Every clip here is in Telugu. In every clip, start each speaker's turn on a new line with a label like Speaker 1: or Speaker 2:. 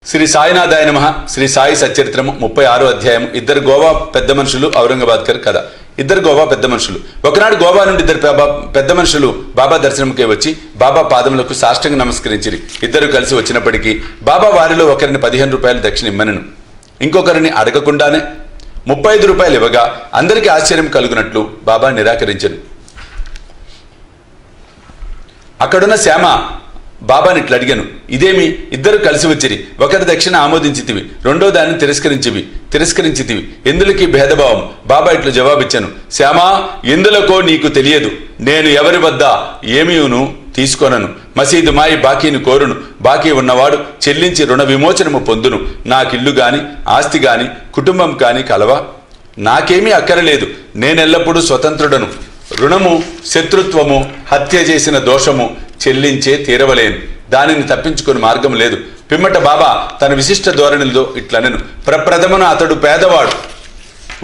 Speaker 1: శ్రీ సాయినాథాయ నమః. శ్రీ సాయి సచ్చరిత్రము 36వ అధ్యాయం. ఇద్దరు గోవా పెద్ద మనుషులు ఔరంగాబాద్కర్ కథ. ఇద్దరు గోవా పెద్ద మనుషులు. ఒకనాడు గోవా నుండి ఇద్దరు పెద్ద మనుషులు బాబా దర్శనంకే వచ్చి బాబా పాదములకు సాష్టాంగ నమస్కరించిరి. ఇద్దరు కలిసి వచ్చినప్పటికీ బాబా వారిలో ఒకరిని 15 రూపాయలు దక్షిణ ఇమ్మనను, ఇంకొకరిని అడగకుండానే 35 రూపాయలు ఇవ్వగా అందరికీ ఆశ్చర్యం కలుగునట్లు బాబా నిరాకరించను. అక్కడున్న శ్యామ బాబాని ఇట్లా అడిగాను, ఇదేమి ఇద్దరు కలిసి వచ్చిరి, ఒకరి దక్షిణ ఆమోదించితివి, రెండో దాన్ని తిరస్కరించితివి, ఎందులకి భేదభావం? బాబా ఇట్లు జవాబిచ్చాను, శ్యామా, ఎందులకో నీకు తెలియదు. నేను ఎవరి వద్ద ఏమీను తీసుకోనను, మసీదు మాయి బాకీని కోరును, బాకీ ఉన్నవాడు చెల్లించి రుణ విమోచనము పొందును. నాకిల్లు గాని ఆస్తి గాని కుటుంబం కాని కలవా? నాకేమీ అక్కరలేదు, నేనెల్లప్పుడూ స్వతంత్రుడను. రుణము, శత్రుత్వము, హత్య చేసిన దోషము చెల్లించే తీరవలేను, దానిని తప్పించుకుని మార్గం లేదు. పిమ్మట బాబా తన విశిష్ట ధోరణిలో ఇట్లనెను, ప్రప్రథమన అతడు పేదవాడు,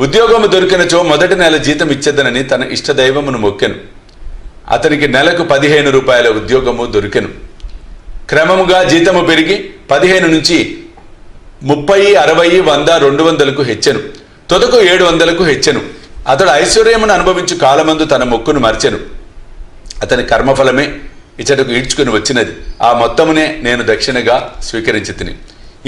Speaker 1: ఉద్యోగము దొరికినచో మొదటి నెల జీతం ఇచ్చేదనని తన ఇష్టదైవమును మొక్కెను. అతనికి నెలకు 15 రూపాయల ఉద్యోగము దొరికెను. క్రమముగా జీతము పెరిగి 15 నుంచి 30, 60, 100, 200కు హెచ్చెను. తొదకు 700కు హెచ్చెను. అతడు ఐశ్వర్యమును అనుభవించు కాలమందు తన మొక్కును మర్చెను. అతని కర్మఫలమే ఇచ్చటకు ఈడ్చుకుని వచ్చినది. ఆ మొత్తమునే నేను దక్షిణగా స్వీకరించి తిని.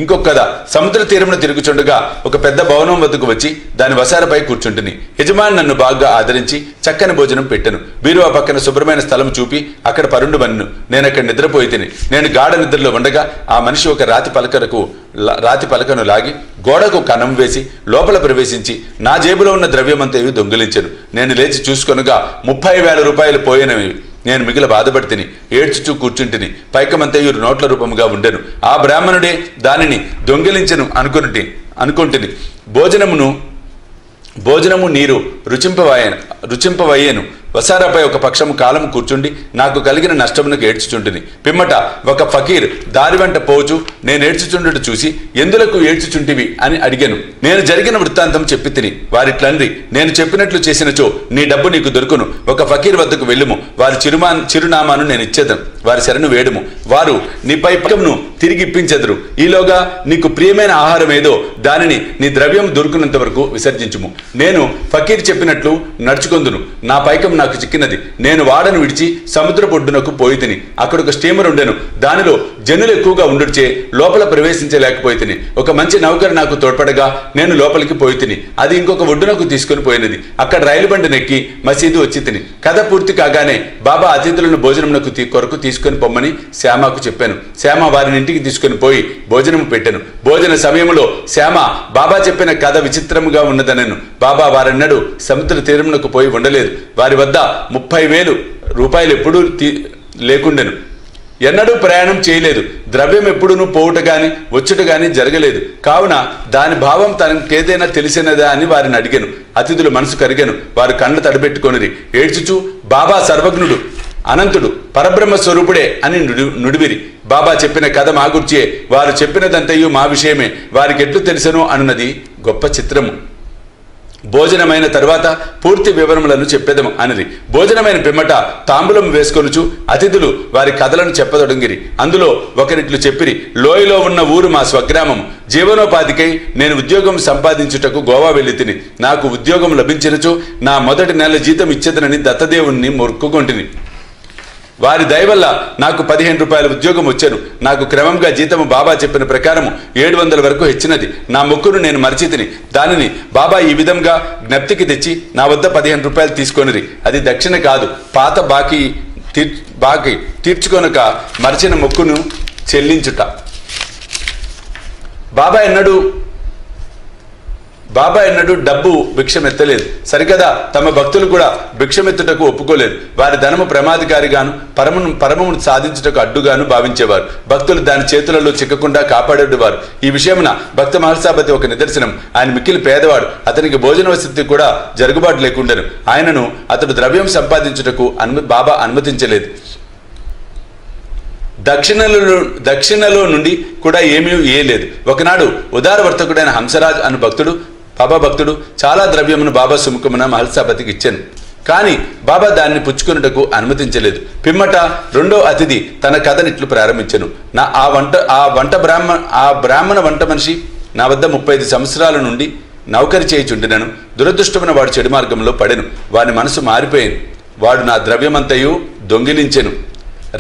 Speaker 1: ఇంకొక కథ. సముద్ర తీరమున తిరుగుచుండగా ఒక పెద్ద భవనం వద్దకు వచ్చి దాని వసారపై కూర్చుంటుని. యజమాని నన్ను బాగా ఆదరించి చక్కని భోజనం పెట్టెను. బీరువా పక్కన శుభ్రమైన స్థలం చూపి అక్కడ పరుండు వన్ను. నేను అక్కడ నిద్రపోయి తిని. నేను గాఢ నిద్రలో ఉండగా ఆ మనిషి ఒక రాతి పలకను లాగి గోడకు కన్నం వేసి లోపల ప్రవేశించి నా జేబులో ఉన్న ద్రవ్యమంతయు దొంగిలించెను. నేను లేచి చూసుకొనగా 30,000 రూపాయలు పోయినవి. నేను మిగిల బాధపడి తిని ఏడ్చుచూ కూర్చుంటిని. పైకమంతయు నోట్ల రూపముగా ఉండెను. ఆ బ్రాహ్మణుడే దానిని దొంగిలించెను అనుకుంటుని. భోజనము నీరు రుచింపవయ్యేను. వసారాపై ఒక పక్షము కాలము కూర్చుండి నాకు కలిగిన నష్టమునకు ఏడ్చుచుంటిని. పిమ్మట ఒక ఫకీర్ దారి వెంట పోచు నేను ఏడ్చుచుండుట చూసి ఎందులకు ఏడ్చుచుంటివి అని అడిగాను. నేను జరిగిన వృత్తాంతం చెప్పి తిని. వారిట్లండ్రి, నేను చెప్పినట్లు చేసినచో నీ డబ్బు నీకు దొరుకును. ఒక ఫకీర్ వద్దకు వెళ్ళుము, వారి చిరునామాను నేను ఇచ్చేదను, వారి శరణు వేడుము, వారు నీపై పక్కమును తిరిగి ఇప్పించెదరు. ఈలోగా నీకు ప్రియమైన ఆహారం ఏదో దానిని నీ ద్రవ్యం దొరుకునంత వరకు విసర్జించుము. నేను ఫకీర్ చెప్పినట్లు నడుచుకొందును. నా పైకం నాకు చిక్కినది. నేను వాడను విడిచి సముద్ర పొడ్డునకు పోయి తిని. అక్కడ ఒక స్టీమర్ ఉండెను. దానిలో జనులు ఎక్కువగా ఉండుచే లోపల ప్రవేశించలేకపోయి తిని. ఒక మంచి నౌకరు నాకు తోడ్పడగా నేను లోపలికి పోయి తిని. అది ఇంకొక ఒడ్డునకు తీసుకుని పోయినది. అక్కడ రైలు బండి నెక్కి మసీదు వచ్చి తిని. కథ పూర్తి కాగానే బాబా అతిథులను భోజనమునకు కొరకు తీసుకొని పొమ్మని శ్యామకు చెప్పాను. శ్యామ వారిని ఇంటికి తీసుకుని పోయి భోజనము పెట్టాను. భోజన సమయంలో శ్యామ బాబా చెప్పిన కథ విచిత్రముగా ఉన్నదనెను. బాబా వారన్నాడు సముద్ర తీరమునకు పోయి ఉండలేదు. వారి వద్ద 30,000 రూపాయలు ఎప్పుడూ లేకుండెను. ఎన్నడూ ప్రయాణం చేయలేదు. ద్రవ్యం ఎప్పుడునూ పోవుట గాని వచ్చుట గాని జరగలేదు. కావున దాని భావం తనకేదైనా తెలిసినదా అని వారిని అడిగాను. అతిథులు మనసు కరిగాను. వారు కళ్ళు తడబెట్టుకొనిరి. ఏడ్చుచూ బాబా సర్వజ్ఞుడు, అనంతుడు, పరబ్రహ్మ స్వరూపుడే అని నుడివిరి. బాబా చెప్పిన కథ మా గుర్చే, వారు చెప్పినదంతయు మా విషయమే, వారికి ఎట్లు తెలుసనో అన్నది గొప్ప చిత్రము. భోజనమైన తరువాత పూర్తి వివరములను చెప్పేదము అనిది. భోజనమైన పిమ్మట తాంబూలం వేసుకొనుచు అతిథులు వారి కథలను చెప్పదొడంగిరి. అందులో ఒకరిట్లు చెప్పిరి, లోయలో ఉన్న ఊరు మా స్వగ్రామం. జీవనోపాధికై నేను ఉద్యోగం సంపాదించుటకు గోవా వెళ్ళి తిని. నాకు ఉద్యోగం లభించినచో నా మొదటి నెల జీతం ఇచ్చేదనని దత్తదేవుణ్ణి మొక్కుకొంటిని. వారి దయవల్ల నాకు 15 రూపాయల ఉద్యోగం వచ్చాను. నాకు క్రమంగా జీతము బాబా చెప్పిన ప్రకారము 700 వరకు హెచ్చినది. నా మొక్కును నేను మర్చితిని. దానిని బాబా ఈ విధంగా జ్ఞప్తికి తెచ్చి నా వద్ద 15 రూపాయలు తీసుకొనిరి. అది దక్షిణ కాదు, పాత బాకీ తీర్చుకొనక మర్చిన మొక్కును చెల్లించుట. బాబా ఎన్నడూ డబ్బు భిక్షమెత్తలేదు. సరికదా తమ భక్తులు కూడా భిక్షమెత్తుటకు ఒప్పుకోలేదు. వారి ధనము ప్రమాదకారిగాను పరమమును సాధించుటకు అడ్డుగాను భావించేవారు. భక్తులు దాని చేతులలో చిక్కకుండా కాపాడేవారు. ఈ విషయమున భక్త మహర్షాపతి ఒక నిదర్శనం. ఆయన మిక్కిలి పేదవాడు. అతనికి భోజన వసతి కూడా జరుగుబాటు లేకుండెను. ఆయనను అతడు ద్రవ్యం సంపాదించుటకు బాబా అనుమతించలేదు. దక్షిణలో నుండి కూడా ఏమీ లేదు. ఒకనాడు ఉదారవర్తకుడైన హంసరాజ్ అను బాబా భక్తుడు చాలా ద్రవ్యమును బాబా సుముఖమున మహల్సాపతికి ఇచ్చాను. కానీ బాబా దాన్ని పుచ్చుకున్నటకు అనుమతించలేదు. పిమ్మట రెండో అతిథి తన కథనిట్లు ప్రారంభించెను. ఆ బ్రాహ్మణ వంట మనిషి నా వద్ద 35 సంవత్సరాల నుండి నౌకరి చేయుచుండినను. దురదృష్టమైన వాడు చెడు మార్గంలో పడెను. వాని మనసు మారిపోయింది. వాడు నా ద్రవ్యమంతయు దొంగిలించెను.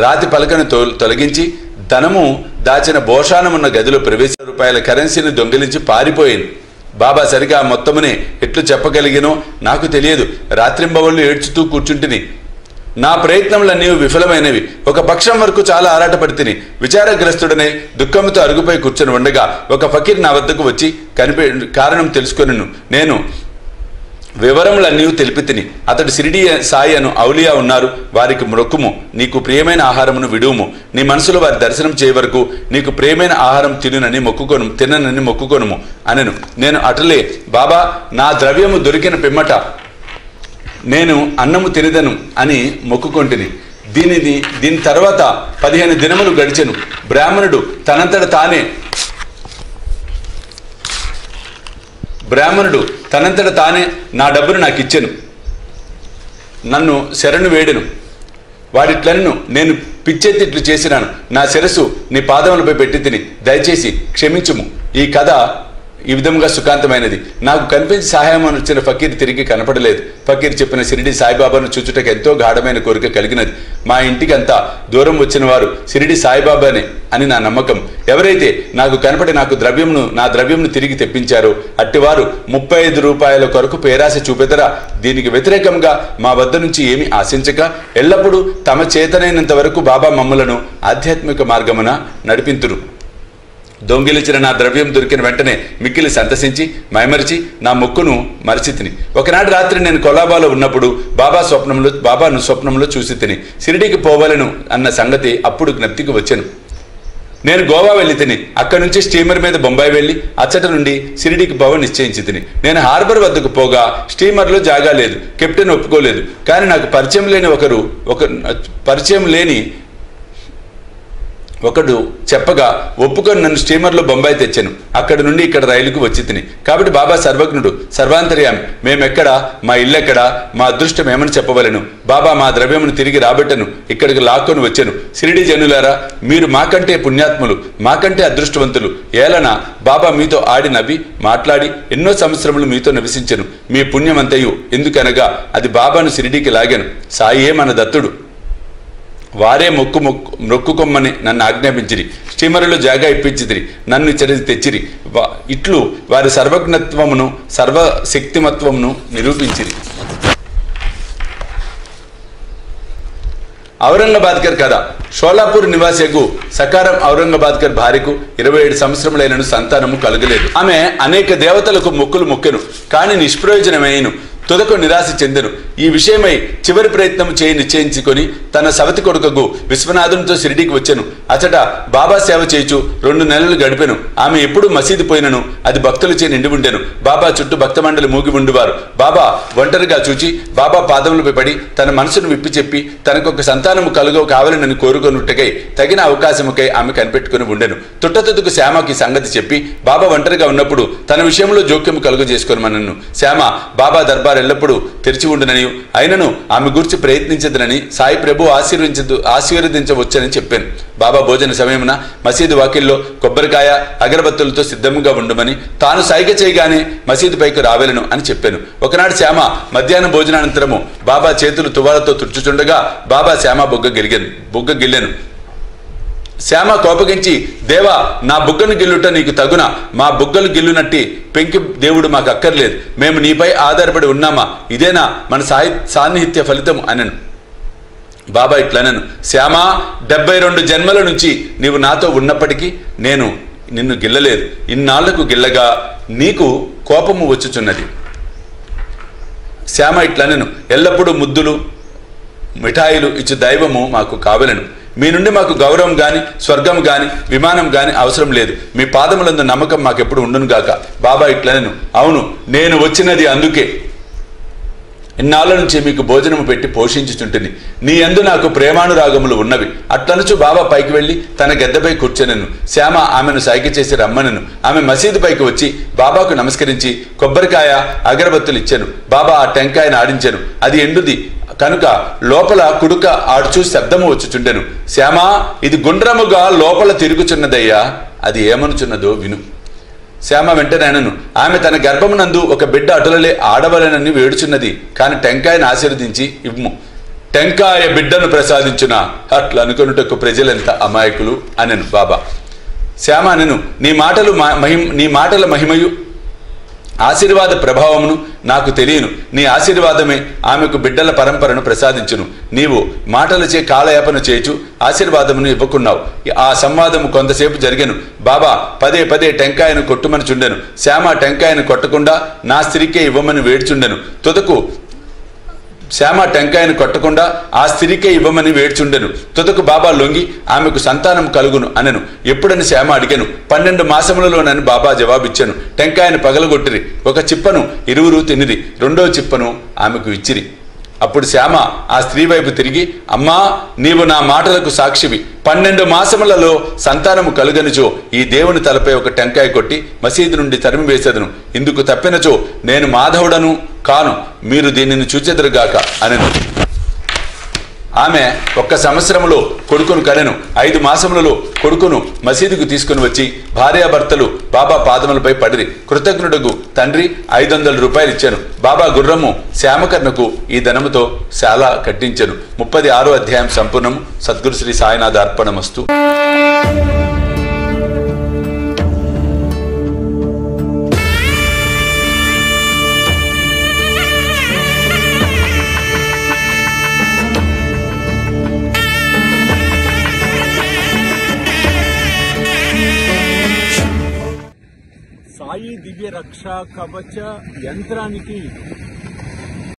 Speaker 1: రాతి పలకను తొలగించి ధనము దాచిన భోషానమున్న గదిలో ₹20 కరెన్సీని దొంగిలించి పారిపోయింది. బాబా సరిగా మొత్తమునే ఎట్లు చెప్పగలిగినో నాకు తెలియదు. రాత్రింబవళ్ళు ఏడ్చుతూ కూర్చుంటిని. నా ప్రయత్నములన్నీ విఫలమైనవి. ఒక పక్షం వరకు చాలా ఆరాటపడితిని. విచారగ్రస్తుడనే దుఃఖంతో అరుగుపై కూర్చొని ఉండగా ఒక ఫకీర్ నా వద్దకు వచ్చి కారణం తెలుసుకొనిను. నేను వివరములన్నీ తెలిపి తిని. అతడు షిరిడి సాయి అను ఔలియా ఉన్నారు, వారికి మొక్కుము, నీకు ప్రియమైన ఆహారమును విడువుము, నీ మనసులో వారి దర్శనం చేయ వరకు నీకు ప్రియమైన ఆహారం తిననని మొక్కుకొనుము అనెను. నేను అటలే, బాబా నా ద్రవ్యము దొరికిన పిమ్మట నేను అన్నము తినదను అని మొక్కుకొంటిని. దీని తర్వాత 15 దినములు గడిచెను. బ్రాహ్మణుడు తనంతట తానే నా డబ్బును నాకు ఇచ్చెను. నన్ను శరణు వేడెను. వాడిట్లను నేను పిచ్చెత్తిట్లు చేసినాను. నా శిరస్సు నీ పాదములపై పెట్టి తిని దయచేసి క్షమించుము. ఈ కథ ఈ విధంగా సుఖాంతమైనది. నాకు కనిపించి సహాయం వచ్చిన ఫకీర్ తిరిగి కనపడలేదు. ఫకీర్ చెప్పిన షిరిడి సాయిబాబాను చూచుటకు ఎంతో గాఢమైన కోరిక కలిగినది. మా ఇంటికి అంతా దూరం వచ్చిన వారు షిరిడి సాయిబాబానే అని నా నమ్మకం. ఎవరైతే నాకు కనపడి నా ద్రవ్యంను తిరిగి తెప్పించారో అట్టివారు ₹35 కొరకు పేరాశ చూపెదరా. దీనికి వ్యతిరేకంగా మా వద్ద నుంచి ఏమి ఆశించక ఎల్లప్పుడూ తమ చేతనైనంత వరకు బాబా మమ్ములను ఆధ్యాత్మిక మార్గమున నడిపింతురు. దొంగిలించిన నా ద్రవ్యం దొరికిన వెంటనే మిక్కిలి సంతసించి మైమరిచి నా మొక్కును మరచితిని. ఒకనాటి రాత్రి నేను కొలాబాలో ఉన్నప్పుడు బాబాను స్వప్నంలో చూసి తిని షిరిడీకి పోవాలను అన్న సంగతి అప్పుడు జ్ఞప్తికి వచ్చాను. నేను గోవా వెళ్ళి తిని అక్కడి నుంచి స్టీమర్ మీద బొంబాయి వెళ్ళి అచ్చట నుండి షిరిడీకి పోవ నిశ్చయించి తిని. నేను హార్బర్ వద్దకు పోగా స్టీమర్లో జాగా లేదు. కెప్టెన్ ఒప్పుకోలేదు. కానీ నాకు పరిచయం లేని ఒకడు చెప్పగా ఒప్పుకొని నన్ను స్టీమర్లో బొంబాయి తెచ్చాను. అక్కడి నుండి ఇక్కడ రైలుకు వచ్చి తిని. కాబట్టి బాబా సర్వజ్ఞుడు, సర్వాంతర్యామి. మేమెక్కడా, మా ఇల్లెక్కడా, మా అదృష్టం ఏమని చెప్పవలను. బాబా మా ద్రవ్యమును తిరిగి రాబట్టను ఇక్కడికి లాక్కొని వచ్చాను. షిరిడి జనులారా, మీరు మాకంటే పుణ్యాత్ములు, మాకంటే అదృష్టవంతులు. ఏలన బాబా మీతో ఆడి నవ్వి మాట్లాడి ఎన్నో సంవత్సరములు మీతో నివసించను. మీ పుణ్యమంతయు ఎందుకనగా అది బాబాను షిరిడీకి లాగాను. సాయే మన దత్తుడు. వారే మొక్కుకొమ్మని నన్ను ఆజ్ఞాపించిరి. స్టీమరులో జాగా ఇప్పించిదిరి. నన్ను ఇచ్చడి తెచ్చిరి. ఇట్లు వారి సర్వజ్ఞత్వమును సర్వశక్తిమత్వమును నిరూపించిరి. ఔరంగాబాద్కర్ కథ. షోలాపూర్ నివాసికు సకారం ఔరంగాబాద్కర్ భార్యకు 27 సంవత్సరములైనను సంతానము కలగలేదు. ఆమె అనేక దేవతలకు మొక్కెను, కానీ నిష్ప్రయోజనమైనను. తుదకు నిరాశ చెందెను. ఈ విషయమై చివరి ప్రయత్నం నిశ్చయించుకొని తన సవతి కొడుకకు విశ్వనాథునితో షిరిడీకి వచ్చెను. అచట బాబా సేవ చేయుచు 2 నెలలు గడిపెను. ఆమె ఎప్పుడు మసీదు పోయినను అది భక్తులచే నిండి ఉండెను. బాబా చుట్టూ భక్త మండలి మూగి ఉండువారు. బాబా ఒంటరిగా చూచి బాబా పాదములపై పడి తన మనసును విప్పి చెప్పి తనకొక సంతానము కావాలనని కోరుకొనుటకై తగిన అవకాశముకై ఆమె కనిపెట్టుకుని ఉండెను. తుట్టతుదుకు శ్యామకి సంగతి చెప్పి బాబా ఒంటరిగా ఉన్నప్పుడు తన విషయంలో జోక్యము కలుగజేసుకొనమనను. శ్యామ బాబా దర్బార్ ఎల్లప్పుడూ తెరిచి ఉండునని, అయినను ఆమె గురించి ప్రయత్నించదనని సాయి ప్రభు ఆశీర్వదించవచ్చని చెప్పాను. బాబా భోజన సమయమున మసీదు వాకిల్లో కొబ్బరికాయ అగరబత్తులతో సిద్ధంగా ఉండమని, తాను సైగ చేయగానే మసీదు పైకి రావేలను అని చెప్పాను. ఒకనాడు శ్యామ మధ్యాహ్నం భోజనానంతరము బాబా చేతులు తువాలతో తుడుచుచుండగా బాబా శ్యామ బుగ్గ గిల్లెను. శ్యామ కోపగించి, దేవా, నా బుగ్గను గిల్లుట నీకు తగునా? మా బుగ్గలు గిల్లునట్టి పెంకి దేవుడు మాకు అక్కర్లేదు. మేము నీపై ఆధారపడి ఉన్నామా? ఇదేనా మన సాన్నిహిత్య ఫలితం అనను. బాబా ఇట్లనను, శ్యామా, 72 జన్మల నుంచి నీవు నాతో ఉన్నప్పటికీ నేను నిన్ను గిల్లలేదు. ఇన్నాళ్లకు గిల్లగా నీకు కోపము వచ్చుచున్నది. శ్యామ ఇట్లనను, ఎల్లప్పుడూ ముద్దులు మిఠాయిలు ఇచ్చు దైవము మాకు కావలను. మీ నుండి మాకు గౌరవం గాని, స్వర్గం గాని, విమానం గాని అవసరం లేదు. మీ పాదములందు నమ్మకం మాకెప్పుడు ఉండును గాక. బాబా ఇట్లనను, అవును, నేను వచ్చినది అందుకే. ఇన్నాళ్ళ నుంచి మీకు భోజనము పెట్టి పోషించుచుంటిని. నీ యందు నాకు ప్రేమానురాగములు ఉన్నవి. అట్లనుచు బాబా పైకి వెళ్లి తన గెద్దపై కూర్చొనెను. శ్యామ ఆమెను సైగ చేసి రమ్మనెను. ఆమె మసీదు పైకి వచ్చి బాబాకు నమస్కరించి కొబ్బరికాయ అగరబత్తులు ఇచ్చాను. బాబా ఆ టెంకాయను ఆడించాను. అది ఎండుది కనుక లోపల కుడుక ఆడుచూ శబ్దము వచ్చుచుండెను. శ్యామా, ఇది గుండ్రముగా లోపల తిరుగుచున్నదయ్యా, అది ఏమనుచున్నదో విను. శ్యామ వెంటనే అనను, ఆమె తన గర్భమునందు ఒక బిడ్డ అటులలే ఆడవలనని వేడుచున్నది, కాని టెంకాయను ఆశీర్వదించి ఇవ్వము. టెంకాయ బిడ్డను ప్రసాదించునా, అట్లా అనుకొనుటకు ప్రజలెంత అమాయకులు అనెను బాబా. శ్యామ అనెను, నీ మాటల మహిమయు ఆశీర్వాద ప్రభావమును నాకు తెలియను. నీ ఆశీర్వాదమే ఆమెకు బిడ్డల పరంపరను ప్రసాదించును. నీవు మాటలచే కాలయాపన చేయుచు ఆశీర్వాదమును ఇవ్వకున్నావు. ఆ సంవాదము కొంతసేపు జరిగెను. బాబా పదే పదే టెంకాయను కొట్టుమని చుండెను. శ్యామ టెంకాయను కొట్టకుండా నా స్త్రీకే ఇవ్వమని వేడుచుండెను. తుదకు శ్యామ టెంకాయను కొట్టకుండా ఆ స్త్రీకే ఇవ్వమని వేడ్చుండెను. తుదకు బాబా లొంగి ఆమెకు సంతానం కలుగును అనెను. ఎప్పుడని శ్యామ అడిగాను. 12 మాసములలోనని బాబా జవాబిచ్చాను. టెంకాయను పగలగొట్టిరి. ఒక చిప్పను ఇరువురు తినిరి. రెండో చిప్పను ఆమెకు ఇచ్చిరి. అప్పుడు శ్యామ ఆ స్త్రీ వైపు తిరిగి, అమ్మా, నీవు నా మాటలకు సాక్షివి. 12 మాసములలో సంతానము కలుగనిచో ఈ దేవుని తలపై ఒక టెంకాయ కొట్టి మసీదు నుండి తరిమివేసేదను. ఇందుకు తప్పినచో నేను మాధవుడను కాను, మీరు దీనిని చూచెదరుగాక అనెను. ఆమె 1 సంవత్సరములో కొడుకును కనెను. 5 మాసములలో కొడుకును మసీదుకు తీసుకుని వచ్చి భార్యాభర్తలు బాబా పాదములపై పడిరి. కృతజ్ఞుడగు తండ్రి 500 రూపాయలు ఇచ్చాను. బాబా గుర్రము శ్యామకర్ణకు ఈ ధనముతో శాల కట్టించెను. 36వ అధ్యాయం సంపూర్ణము. సద్గురు శ్రీ సాయినాథ అర్పణమస్తు.
Speaker 2: సాయి దివ్య రక్షా కవచ యంత్రానికి